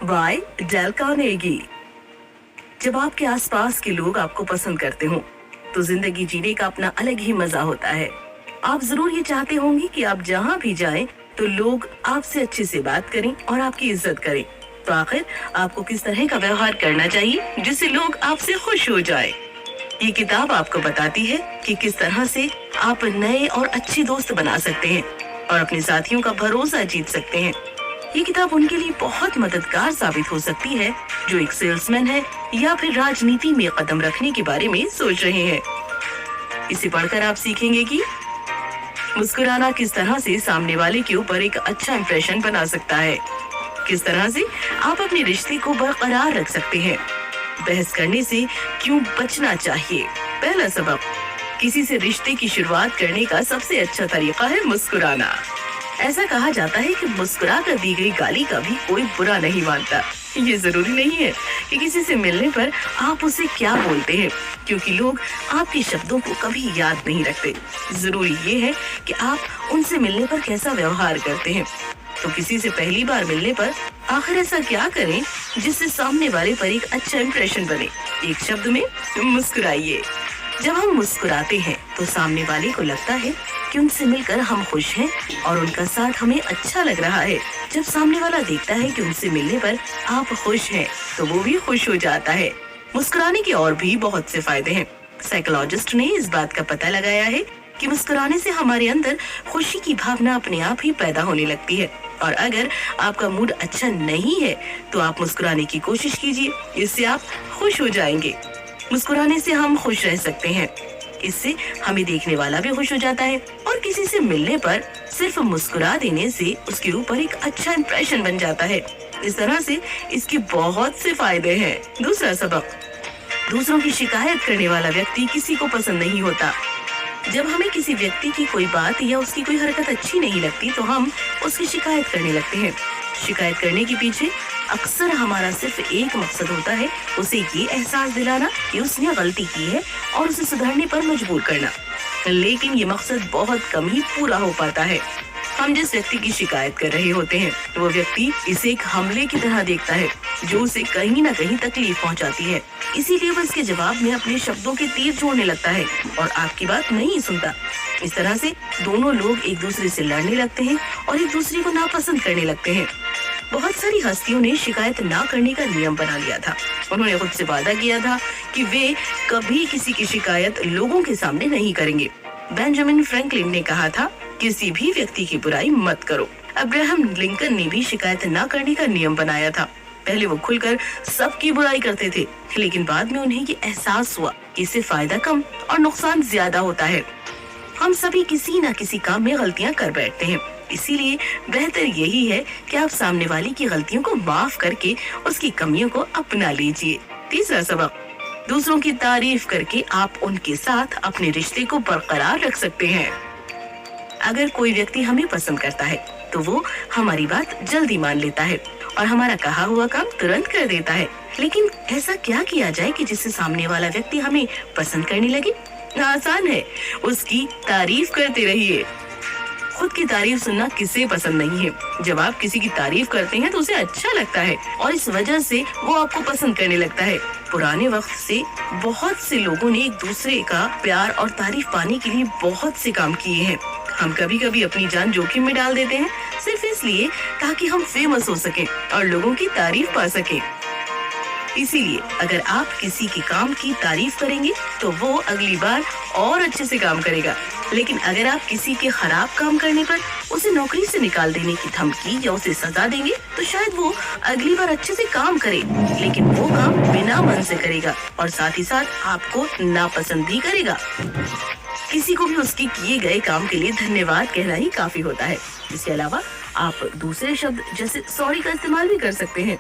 Bye Dale Carnegie. जब आपके आसपास के लोग आपको पसंद करते हों, तो जिंदगी जीने का अपना अलग ही मजा होता है। आप जरूर ये चाहते होंगे कि आप जहाँ भी जाएं तो लोग आपसे अच्छे से बात करें और आपकी इज्जत करें। तो आखिर आपको किस तरह का व्यवहार करना चाहिए जिससे लोग आपसे खुश हो जाएं? ये किताब आपको बताती है कि किस तरह से आप नए और अच्छे दोस्त बना सकते हैं और अपने साथियों का भरोसा जीत सकते हैं। ये किताब उनके लिए बहुत मददगार साबित हो सकती है जो एक सेल्समैन है या फिर राजनीति में कदम रखने के बारे में सोच रहे हैं। इसे पढ़कर आप सीखेंगे कि मुस्कुराना किस तरह से सामने वाले के ऊपर एक अच्छा इंप्रेशन बना सकता है, किस तरह से आप अपने रिश्ते को बरकरार रख सकते हैं, बहस करने से क्यों बचना चाहिए। पहला सबक, किसी से रिश्ते की शुरुआत करने का सबसे अच्छा तरीका है मुस्कुराना। ऐसा कहा जाता है कि मुस्कुरा कर दी गई गाली का भी कोई बुरा नहीं मानता। ये जरूरी नहीं है कि किसी से मिलने पर आप उसे क्या बोलते हैं, क्योंकि लोग आपके शब्दों को कभी याद नहीं रखते। जरूरी ये है कि आप उनसे मिलने पर कैसा व्यवहार करते हैं। तो किसी से पहली बार मिलने पर आखिर ऐसा क्या करें जिससे सामने वाले पर एक अच्छा इंप्रेशन बने। एक शब्द में, मुस्कुराइए। जब हम मुस्कुराते हैं तो सामने वाले को लगता है कि उनसे मिलकर हम खुश हैं और उनका साथ हमें अच्छा लग रहा है। जब सामने वाला देखता है कि उनसे मिलने पर आप खुश हैं, तो वो भी खुश हो जाता है। मुस्कुराने के और भी बहुत से फायदे हैं। साइकोलॉजिस्ट ने इस बात का पता लगाया है कि मुस्कुराने से हमारे अंदर खुशी की भावना अपने आप ही पैदा होने लगती है। और अगर आपका मूड अच्छा नहीं है तो आप मुस्कुराने की कोशिश कीजिए, इससे आप खुश हो जाएंगे। मुस्कुराने से हम खुश रह सकते हैं, इससे हमें देखने वाला भी खुश हो जाता है और किसी से मिलने पर सिर्फ मुस्कुरा देने से उसके ऊपर एक अच्छा इंप्रेशन बन जाता है। इस तरह से इसके बहुत से फायदे हैं। दूसरा सबक, दूसरों की शिकायत करने वाला व्यक्ति किसी को पसंद नहीं होता। जब हमें किसी व्यक्ति की कोई बात या उसकी कोई हरकत अच्छी नहीं लगती तो हम उसकी शिकायत करने लगते हैं। शिकायत करने के पीछे अक्सर हमारा सिर्फ एक मकसद होता है, उसे ये एहसास दिलाना कि उसने गलती की है और उसे सुधारने पर मजबूर करना। लेकिन ये मकसद बहुत कम ही पूरा हो पाता है। हम जिस व्यक्ति की शिकायत कर रहे होते हैं वो व्यक्ति इसे एक हमले की तरह देखता है जो उसे कहीं न कहीं तकलीफ पहुंचाती है। इसीलिए वो इसके जवाब में अपने शब्दों के तीर छोड़ने लगता है और आपकी बात नहीं सुनता। इस तरह से दोनों लोग एक दूसरे से लड़ने लगते हैं और एक दूसरे को नापसंद करने लगते हैं। बहुत सारी हस्तियों ने शिकायत ना करने का नियम बना लिया था। उन्होंने खुद से वादा किया था कि वे कभी किसी की शिकायत लोगों के सामने नहीं करेंगे। बेंजामिन फ्रैंकलिन ने कहा था, किसी भी व्यक्ति की बुराई मत करो। अब्राहम लिंकन ने भी शिकायत ना करने का नियम बनाया था। पहले वो खुलकर सबकी बुराई करते थे, लेकिन बाद में उन्हें ये एहसास हुआ कि इससे फायदा कम और नुकसान ज्यादा होता है। हम सभी किसी न किसी काम में गलतियां कर बैठते हैं, इसीलिए बेहतर यही है कि आप सामने वाले की गलतियों को माफ करके उसकी कमियों को अपना लीजिए। तीसरा सबक, दूसरों की तारीफ करके आप उनके साथ अपने रिश्ते को बरकरार रख सकते हैं। अगर कोई व्यक्ति हमें पसंद करता है तो वो हमारी बात जल्दी मान लेता है और हमारा कहा हुआ काम तुरंत कर देता है। लेकिन ऐसा क्या किया जाए कि जिससे सामने वाला व्यक्ति हमें पसंद करने लगे? आसान है, उसकी तारीफ करते रहिए। खुद की तारीफ सुनना किसे पसंद नहीं है। जब आप किसी की तारीफ करते हैं तो उसे अच्छा लगता है और इस वजह से वो आपको पसंद करने लगता है। पुराने वक्त से बहुत से लोगों ने एक दूसरे का प्यार और तारीफ पाने के लिए बहुत से काम किए हैं। हम कभी कभी अपनी जान जोखिम में डाल देते हैं सिर्फ इसलिए ताकि हम फेमस हो सकें और लोगों की तारीफ पा सकें। इसीलिए अगर आप किसी के काम की तारीफ करेंगे तो वो अगली बार और अच्छे से काम करेगा। लेकिन अगर आप किसी के खराब काम करने पर उसे नौकरी से निकाल देने की धमकी या उसे सजा देंगे तो शायद वो अगली बार अच्छे से काम करे, लेकिन वो काम बिना मन से करेगा और साथ ही साथ आपको नापसंद भी करेगा। किसी को भी उसके किए गए काम के लिए धन्यवाद कहना ही काफी होता है। इसके अलावा आप दूसरे शब्द जैसे सॉरी का इस्तेमाल भी कर सकते हैं।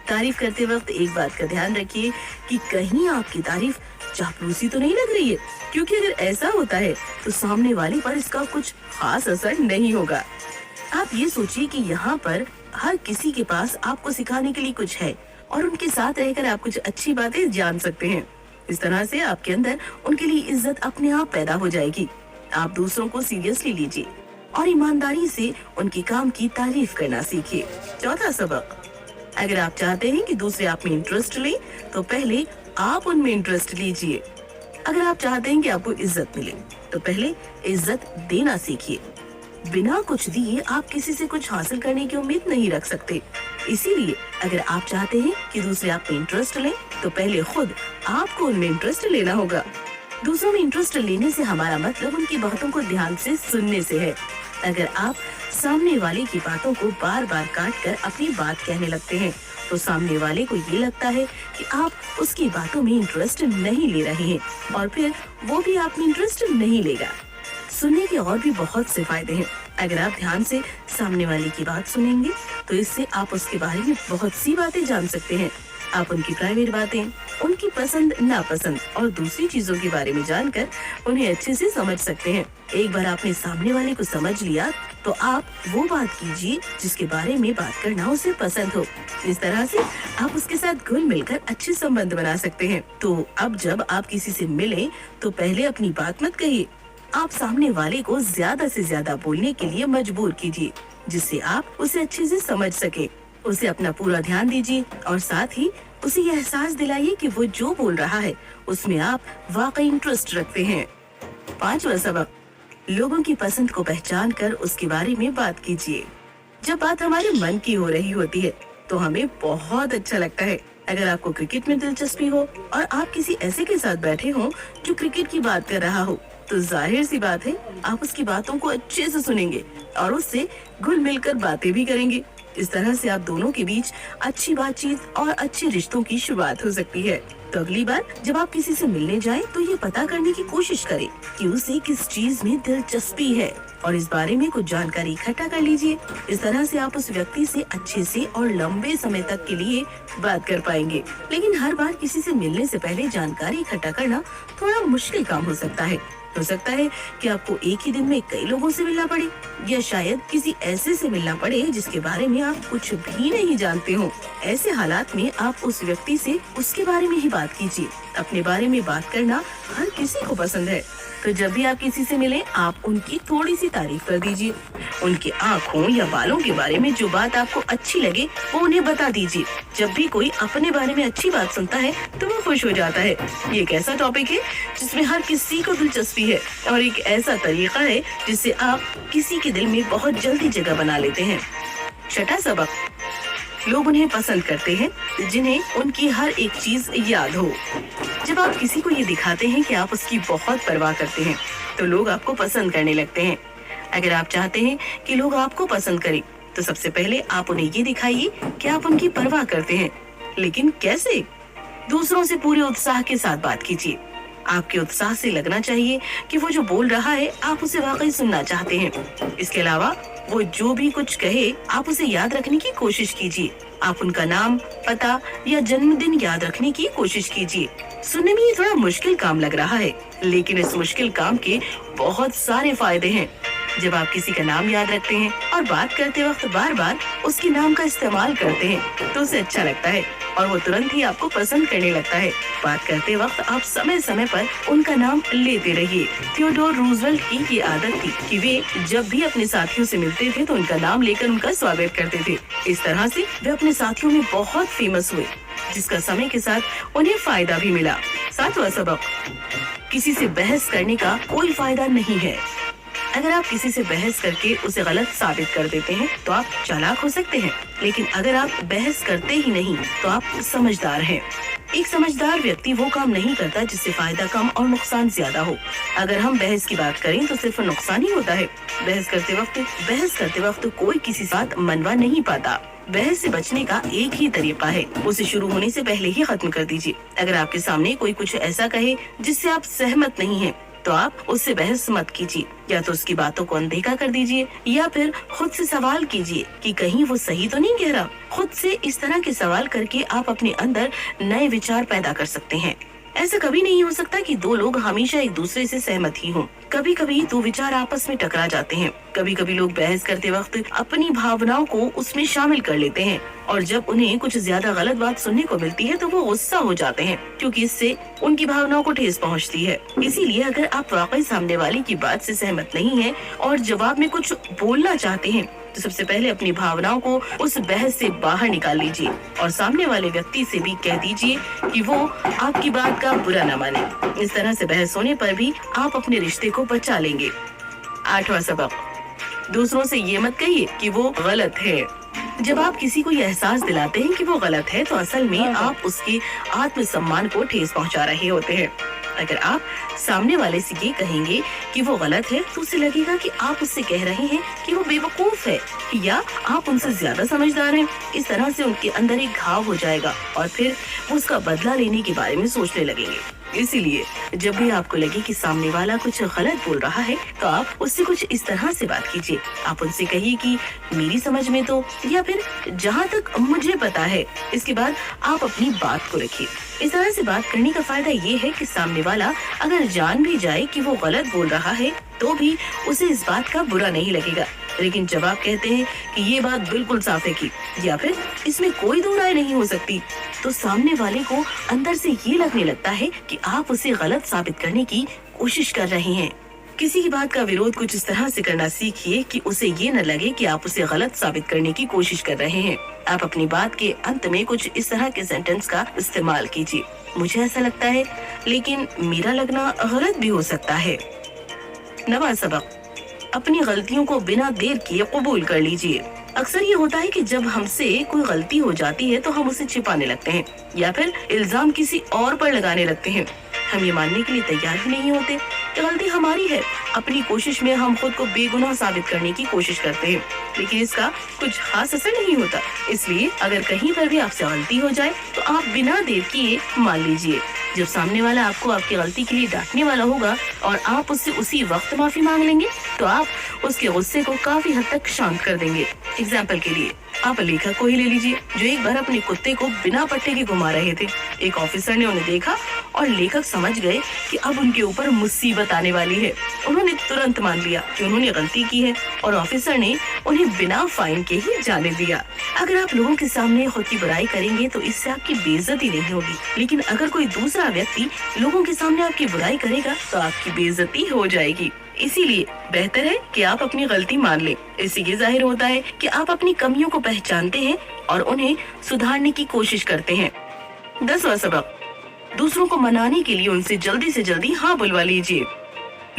तारीफ करते वक्त एक बात का ध्यान रखिए कि कहीं आपकी तारीफ चापलूसी तो नहीं लग रही है, क्योंकि अगर ऐसा होता है तो सामने वाले पर इसका कुछ खास असर नहीं होगा। आप ये सोचिए कि यहाँ पर हर किसी के पास आपको सिखाने के लिए कुछ है और उनके साथ रहकर आप कुछ अच्छी बातें जान सकते हैं। इस तरह से आपके अंदर उनके लिए इज्जत अपने आप पैदा हो जाएगी। आप दूसरों को सीरियसली लीजिए और ईमानदारी से उनके काम की तारीफ करना सीखिए। चौथा सबक, अगर आप चाहते हैं कि दूसरे आप में इंटरेस्ट लें, तो पहले आप उनमें इंटरेस्ट लीजिए। अगर आप चाहते हैं कि आपको इज्जत मिले, तो पहले इज्जत देना सीखिए। बिना कुछ दिए आप किसी से कुछ हासिल करने की उम्मीद नहीं रख सकते। इसीलिए अगर आप चाहते हैं कि दूसरे आप में इंटरेस्ट लें, तो पहले खुद आपको उनमें इंटरेस्ट लेना होगा। दूसरों में इंटरेस्ट लेने से हमारा मतलब उनकी बातों को ध्यान से सुनने से है। अगर आप सामने वाले की बातों को बार बार काट कर अपनी बात कहने लगते हैं, तो सामने वाले को ये लगता है कि आप उसकी बातों में इंटरेस्ट नहीं ले रहे हैं, और फिर वो भी आप में इंटरेस्ट नहीं लेगा। सुनने के और भी बहुत से फायदे हैं। अगर आप ध्यान से सामने वाले की बात सुनेंगे, तो इससे आप उसके बारे में बहुत सी बातें जान सकते हैं। आप उनकी प्राइवेट बातें, उनकी पसंद नापसंद और दूसरी चीजों के बारे में जानकर उन्हें अच्छे से समझ सकते हैं। एक बार आपने सामने वाले को समझ लिया, तो आप वो बात कीजिए जिसके बारे में बात करना उसे पसंद हो। इस तरह से आप उसके साथ घुल मिलकर अच्छे संबंध बना सकते हैं। तो अब जब आप किसी से मिले, तो पहले अपनी बात मत कहिए। आप सामने वाले को ज्यादा से ज्यादा बोलने के लिए मजबूर कीजिए, जिससे आप उसे अच्छे से समझ सके। उसे अपना पूरा ध्यान दीजिए और साथ ही उसे यह एहसास दिलाइए कि वो जो बोल रहा है उसमें आप वाकई इंटरेस्ट रखते हैं। 5वां सबक, लोगों की पसंद को पहचान कर उसके बारे में बात कीजिए। जब बात हमारे मन की हो रही होती है, तो हमें बहुत अच्छा लगता है। अगर आपको क्रिकेट में दिलचस्पी हो और आप किसी ऐसे के साथ बैठे हो जो क्रिकेट की बात कर रहा हो, तो जाहिर सी बात है आप उसकी बातों को अच्छे से सुनेंगे और उससे घुल मिलकर बातें भी करेंगे। इस तरह से आप दोनों के बीच अच्छी बातचीत और अच्छे रिश्तों की शुरुआत हो सकती है। तो अगली बार जब आप किसी से मिलने जाएं, तो ये पता करने की कोशिश करें कि उसे किस चीज में दिलचस्पी है और इस बारे में कुछ जानकारी इकट्ठा कर लीजिए। इस तरह से आप उस व्यक्ति से अच्छे से और लंबे समय तक के लिए बात कर पाएंगे। लेकिन हर बार किसी से मिलने से पहले जानकारी इकट्ठा करना थोड़ा मुश्किल काम हो सकता है। हो सकता है कि आपको एक ही दिन में कई लोगों से मिलना पड़े, या शायद किसी ऐसे से मिलना पड़े जिसके बारे में आप कुछ भी नहीं जानते हो। ऐसे हालात में आप उस व्यक्ति से उसके बारे में ही बात कीजिए। अपने बारे में बात करना हर किसी को पसंद है, तो जब भी आप किसी से मिलें, आप उनकी थोड़ी सी तारीफ कर दीजिए। उनकी आँखों या बालों के बारे में जो बात आपको अच्छी लगे वो उन्हें बता दीजिए। जब भी कोई अपने बारे में अच्छी बात सुनता है, तो वो खुश हो जाता है। ये एक ऐसा टॉपिक है जिसमें हर किसी को दिलचस्पी है और एक ऐसा तरीका है जिससे आप किसी के दिल में बहुत जल्दी जगह बना लेते हैं। 6वां सबक, लोग उन्हें पसंद करते हैं जिन्हें उनकी हर एक चीज याद हो। जब आप किसी को ये दिखाते हैं कि आप उसकी बहुत परवाह करते हैं, तो लोग आपको पसंद करने लगते हैं। अगर आप चाहते हैं कि लोग आपको पसंद करें, तो सबसे पहले आप उन्हें ये दिखाइए कि आप उनकी परवाह करते हैं। लेकिन कैसे? दूसरों से पूरे उत्साह के साथ बात कीजिए। आपके उत्साह से लगना चाहिए कि वो जो बोल रहा है आप उसे वाकई सुनना चाहते हैं। इसके अलावा वो जो भी कुछ कहे, आप उसे याद रखने की कोशिश कीजिए। आप उनका नाम, पता या जन्मदिन याद रखने की कोशिश कीजिए। सुनने में ये थोड़ा मुश्किल काम लग रहा है, लेकिन इस मुश्किल काम के बहुत सारे फायदे हैं। जब आप किसी का नाम याद रखते हैं और बात करते वक्त बार बार उसके नाम का इस्तेमाल करते हैं, तो उसे अच्छा लगता है और वो तुरंत ही आपको पसंद करने लगता है। बात करते वक्त आप समय समय पर उनका नाम लेते रहिए। थियोडोर रूजवेल्ट की ये आदत थी कि वे जब भी अपने साथियों से मिलते थे, तो उनका नाम लेकर उनका स्वागत करते थे। इस तरह से वे अपने साथियों में बहुत फेमस हुए, जिसका समय के साथ उन्हें फायदा भी मिला। 7वां सबक, किसी से बहस करने का कोई फायदा नहीं है। अगर आप किसी से बहस करके उसे गलत साबित कर देते हैं, तो आप चालाक हो सकते हैं, लेकिन अगर आप बहस करते ही नहीं, तो आप समझदार हैं। एक समझदार व्यक्ति वो काम नहीं करता जिससे फायदा कम और नुकसान ज्यादा हो। अगर हम बहस की बात करें, तो सिर्फ नुकसान ही होता है। बहस करते वक्त कोई किसी साथ मनवा नहीं पाता। बहस से बचने का एक ही तरीका है, उसे शुरू होने से पहले ही खत्म कर दीजिए। अगर आपके सामने कोई कुछ ऐसा कहे जिससे आप सहमत नहीं हैं, तो आप उससे बहस मत कीजिए। या तो उसकी बातों को अनदेखा कर दीजिए, या फिर खुद से सवाल कीजिए कि कहीं वो सही तो नहीं कह रहा। खुद से इस तरह के सवाल करके आप अपने अंदर नए विचार पैदा कर सकते हैं। ऐसा कभी नहीं हो सकता कि दो लोग हमेशा एक दूसरे से सहमत ही हों। कभी कभी दो विचार आपस में टकरा जाते हैं। कभी कभी लोग बहस करते वक्त अपनी भावनाओं को उसमें शामिल कर लेते हैं, और जब उन्हें कुछ ज्यादा गलत बात सुनने को मिलती है, तो वो गुस्सा हो जाते हैं, क्योंकि इससे उनकी भावनाओं को ठेस पहुंचती है। इसीलिए अगर आप वाकई सामने वाले की बात से सहमत नहीं हैं और जवाब में कुछ बोलना चाहते हैं, तो सबसे पहले अपनी भावनाओं को उस बहस से बाहर निकाल लीजिए और सामने वाले व्यक्ति से भी कह दीजिए कि वो आपकी बात का बुरा न माने। इस तरह से बहस होने पर भी आप अपने रिश्ते को बचा लेंगे। 8वां सबक, दूसरों से ये मत कहिए कि वो गलत है। जब आप किसी को ये एहसास दिलाते हैं कि वो गलत है तो असल में आप उसके आत्मसम्मान को ठेस पहुंचा रहे होते हैं। अगर आप सामने वाले से ये कहेंगे कि वो गलत है तो उसे लगेगा कि आप उससे कह रहे हैं कि वो बेवकूफ है या आप उनसे ज्यादा समझदार हैं। इस तरह से उनके अंदर एक घाव हो जाएगा और फिर वो उसका बदला लेने के बारे में सोचने लगेंगे। इसीलिए जब भी आपको लगे कि सामने वाला कुछ गलत बोल रहा है तो आप उससे कुछ इस तरह से बात कीजिए। आप उनसे कहिए कि मेरी समझ में तो, या फिर जहाँ तक मुझे पता है। इसके बाद आप अपनी बात को रखिए। इस तरह से बात करने का फायदा ये है कि सामने वाला अगर जान भी जाए कि वो गलत बोल रहा है तो भी उसे इस बात का बुरा नहीं लगेगा। लेकिन जब आप कहते हैं कि ये बात बिल्कुल साफ है कि, या फिर इसमें कोई दो राय नहीं हो सकती, तो सामने वाले को अंदर से ये लगने लगता है कि आप उसे गलत साबित करने की कोशिश कर रहे हैं। किसी की बात का विरोध कुछ इस तरह से करना सीखिए कि उसे ये न लगे कि आप उसे गलत साबित करने की कोशिश कर रहे हैं। आप अपनी बात के अंत में कुछ इस तरह के सेंटेंस का इस्तेमाल कीजिए। मुझे ऐसा लगता है, लेकिन मेरा लगना गलत भी हो सकता है। 9वां सबक, अपनी गलतियों को बिना देर किए कबूल कर लीजिए। अक्सर ये होता है कि जब हमसे कोई गलती हो जाती है तो हम उसे छिपाने लगते हैं या फिर इल्जाम किसी और पर लगाने लगते हैं। हम ये मानने के लिए तैयार ही नहीं होते कि गलती हमारी है। अपनी कोशिश में हम खुद को बेगुनाह साबित करने की कोशिश करते हैं, लेकिन इसका कुछ खास असर नहीं होता। इसलिए अगर कहीं पर भी आपसे गलती हो जाए तो आप बिना देर किए मान लीजिए। जब सामने वाला आपको आपकी गलती के लिए डांटने वाला होगा और आप उससे उसी वक्त माफी मांग लेंगे तो आप उसके गुस्से को काफी हद तक शांत कर देंगे। एग्जाम्पल के लिए आप लेखक को ही ले लीजिए, जो एक बार अपने कुत्ते को बिना पट्टे के घुमा रहे थे। एक ऑफिसर ने उन्हें देखा और लेखक समझ गए कि अब उनके ऊपर मुसीबत आने वाली है। उन्होंने तुरंत मान लिया कि उन्होंने गलती की है और ऑफिसर ने उन्हें बिना फाइन के ही जाने दिया। अगर आप लोगों के सामने खुद की बुराई करेंगे तो इससे आपकी बेइज्जती नहीं होगी, लेकिन अगर कोई दूसरा व्यक्ति लोगों के सामने आपकी बुराई करेगा तो आपकी बेइज्जती हो जाएगी। इसीलिए बेहतर है कि आप अपनी गलती मान लें। इससे ये जाहिर होता है कि आप अपनी कमियों को पहचानते हैं और उन्हें सुधारने की कोशिश करते हैं। 10वां सबक, दूसरों को मनाने के लिए उनसे जल्दी से जल्दी हाँ बुलवा लीजिए।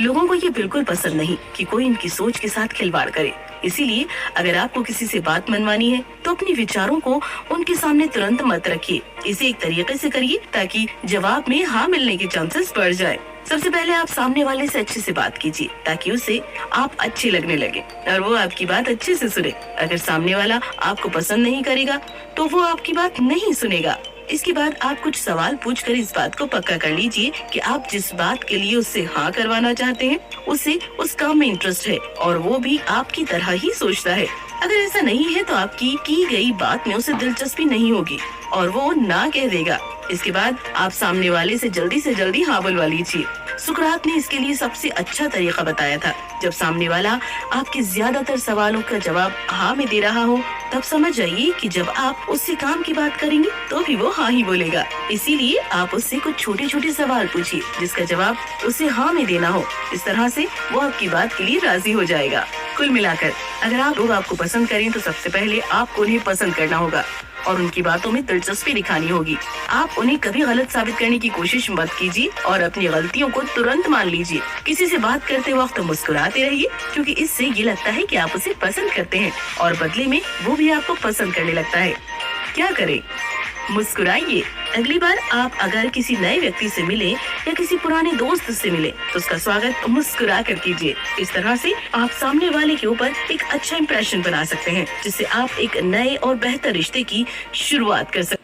लोगों को ये बिल्कुल पसंद नहीं कि कोई इनकी सोच के साथ खिलवाड़ करे। इसीलिए अगर आपको किसी से बात मनवानी है तो अपने विचारों को उनके सामने तुरंत मत रखिए। इसे एक तरीके से करिए ताकि जवाब में हाँ मिलने के चांसेस बढ़ जाए। सबसे पहले आप सामने वाले से अच्छे से बात कीजिए ताकि उसे आप अच्छे लगने लगे और वो आपकी बात अच्छे से सुने। अगर सामने वाला आपको पसंद नहीं करेगा तो वो आपकी बात नहीं सुनेगा। इसके बाद आप कुछ सवाल पूछकर इस बात को पक्का कर लीजिए कि आप जिस बात के लिए उससे हाँ करवाना चाहते हैं उसे उस काम में इंटरेस्ट है और वो भी आपकी तरह ही सोचता है। अगर ऐसा नहीं है तो आपकी की गई बात में उसे दिलचस्पी नहीं होगी और वो ना कह देगा। इसके बाद आप सामने वाले से जल्दी हाँ बुलवा लीजिए। सुकरात ने इसके लिए सबसे अच्छा तरीका बताया था। जब सामने वाला आपके ज्यादातर सवालों का जवाब हाँ में दे रहा हो तब समझ जाइए कि जब आप उससे काम की बात करेंगे तो भी वो हाँ ही बोलेगा। इसीलिए आप उससे कुछ छोटे छोटे सवाल पूछिए जिसका जवाब उसे हाँ में देना हो। इस तरह से वो आपकी बात के लिए राजी हो जाएगा। कुल मिलाकर अगर आप लोग आपको पसंद करें तो सबसे पहले आपको उन्हें पसंद करना होगा और उनकी बातों में दिलचस्पी दिखानी होगी। आप उन्हें कभी गलत साबित करने की कोशिश मत कीजिए और अपनी गलतियों को तुरंत मान लीजिए। किसी से बात करते वक्त मुस्कुराते रहिए क्योंकि इससे ये लगता है कि आप उसे पसंद करते हैं और बदले में वो भी आपको पसंद करने लगता है। क्या करें? मुस्कुराइए। अगली बार आप अगर किसी नए व्यक्ति से मिले या किसी पुराने दोस्त से मिले तो उसका स्वागत मुस्कुरा कर कीजिए। इस तरह से आप सामने वाले के ऊपर एक अच्छा इंप्रेशन बना सकते हैं जिससे आप एक नए और बेहतर रिश्ते की शुरुआत कर सकते हैं।